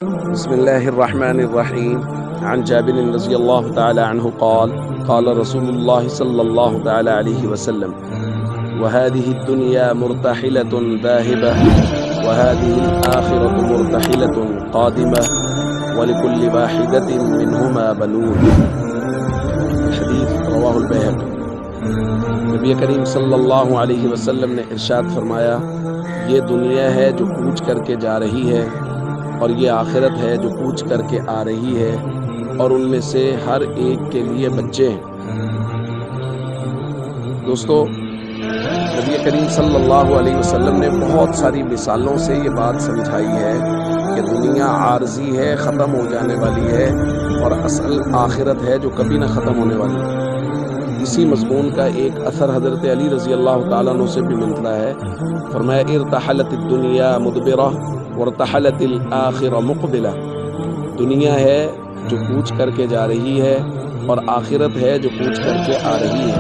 بسم الله الرحمن الرحيم. عن جابر رضي الله تعالى عنه قال قال رسول الله صلى الله تعالى عليه وسلم: وهذه الدنيا مرتحلة ذاهبة وهذه الآخرة مرتحلة قادمة ولكل واحدة منهما بنون. الحديث رواه البيهقي. نبی کریم صلی اللہ علیہ وسلم نے ارشاد فرمایا، یہ دنیا ہے جو کوچ کر کے جا رہی ہے، اور یہ آخرت ہے جو کوچ کر کے آ رہی ہے، اور ان میں سے ہر ایک کے لیے بچے ہیں۔ دوستو، نبی کریم صلی اللہ علیہ وسلم نے بہت ساری مثالوں سے یہ بات سمجھائی ہے کہ دنیا عارضی ہے، ختم ہو جانے والی ہے، اور اصل آخرت ہے جو کبھی نہ ختم ہونے والی ہے۔ اسی مضمون کا ایک اثر حضرت علی رضی اللہ تعالیٰ عنہ سے بھی ملتا ہے۔ فرمایا: ارتحلت الدنیا مدبرہ وارتحلت الآخرہ مقبلہ۔ دنیا ہے جو کوچ کر کے جا رہی ہے، اور آخرت ہے جو کوچ کر کے آ رہی ہے۔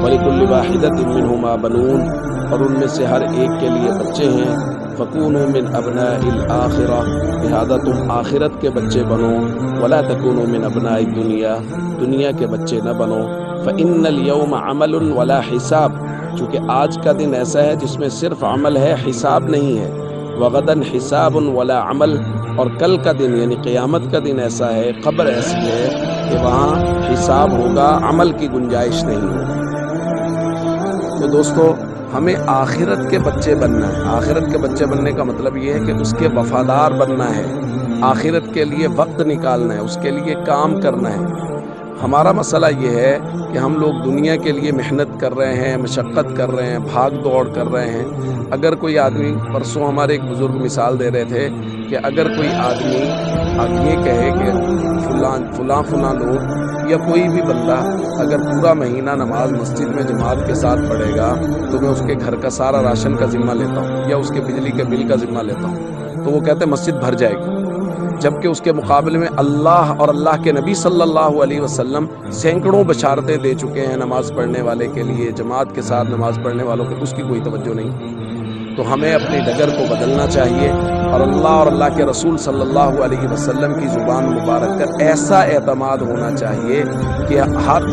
وَلِكُلِّ وَاحِدَةٍ مِّنْهُمَا بَنُونَ، اور ان میں سے ہر ایک کے لیے بچے ہیں۔ فَكُونُوا مِنْ أَبْنَاءِ الْآخِرَةِ، لہذا تم آخرت کے بچے بنو۔ وَلَا تَكُونُوا مِنْ أَبْنَاءِ الدُّنْيَا، دنیا کے بچے نہ بنو۔ فَإِنَّ الْيَوْمَ عَمَلٌ وَلَا حِسَابٌ، چونکہ آج کا دن ایسا ہے جس میں صرف عمل ہے، حساب نہیں ہے۔ وَغَدًا حِسَابٌ وَلَا عَمَلٌ، اور کل کا دن یعنی قیامت کا دن ایسا ہے، قبر ایسی ہے کہ وہاں حساب ہوگا، عمل کی گنجائش نہیں ہوگی۔ تو دوستو، ہمیں آخرت کے بچے بننا ہے۔ آخرت کے بچے بننے کا مطلب یہ ہے کہ اس کے وفادار بننا ہے، آخرت کے لیے وقت نکالنا ہے، اس کے لیے کام کرنا ہے۔ ہمارا مسئلہ یہ ہے کہ ہم لوگ دنیا کے لیے محنت کر رہے ہیں، مشقت کر رہے ہیں، بھاگ دوڑ کر رہے ہیں۔ اگر کوئی آدمی، پرسوں ہمارے ایک بزرگ مثال دے رہے تھے کہ اگر کوئی آدمی یہ کہے کہ فلاں لوگ یا کوئی بھی بندہ اگر پورا مہینہ نماز مسجد میں جماعت کے ساتھ پڑھے گا تو میں اس کے گھر کا سارا راشن کا ذمہ لیتا ہوں، یا اس کے بجلی کے بل کا ذمہ لیتا ہوں، تو وہ کہتے ہیں مسجد بھر جائے گی۔ جبکہ اس کے مقابلے میں اللہ اور اللہ کے نبی صلی اللہ علیہ وسلم سینکڑوں بشارتیں دے چکے ہیں نماز پڑھنے والے کے لیے، جماعت کے ساتھ نماز پڑھنے والوں کے، اس کی کوئی توجہ نہیں۔ تو ہمیں اپنی ڈگر کو بدلنا چاہیے، اور اللہ اور اللہ کے رسول صلی اللہ علیہ وسلم کی زبان مبارک کا ایسا اعتماد ہونا چاہیے کہ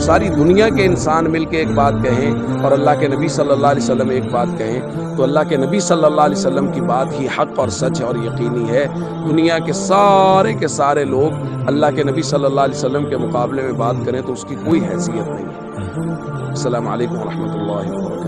ساری دنیا کے انسان مل کے ایک بات کہیں اور اللہ کے نبی صلی اللہ علیہ وسلم ایک بات کہیں، تو اللہ کے نبی صلی اللہ علیہ وسلم کی بات ہی حق اور سچ اور یقینی ہے۔ دنیا کے سارے لوگ اللہ کے نبی صلی اللہ علیہ وسلم کے مقابلے میں بات کریں تو اس کی کوئی حیثیت نہیں ہے۔ السلام علیکم ورحمۃ اللہ وبرکاتہ۔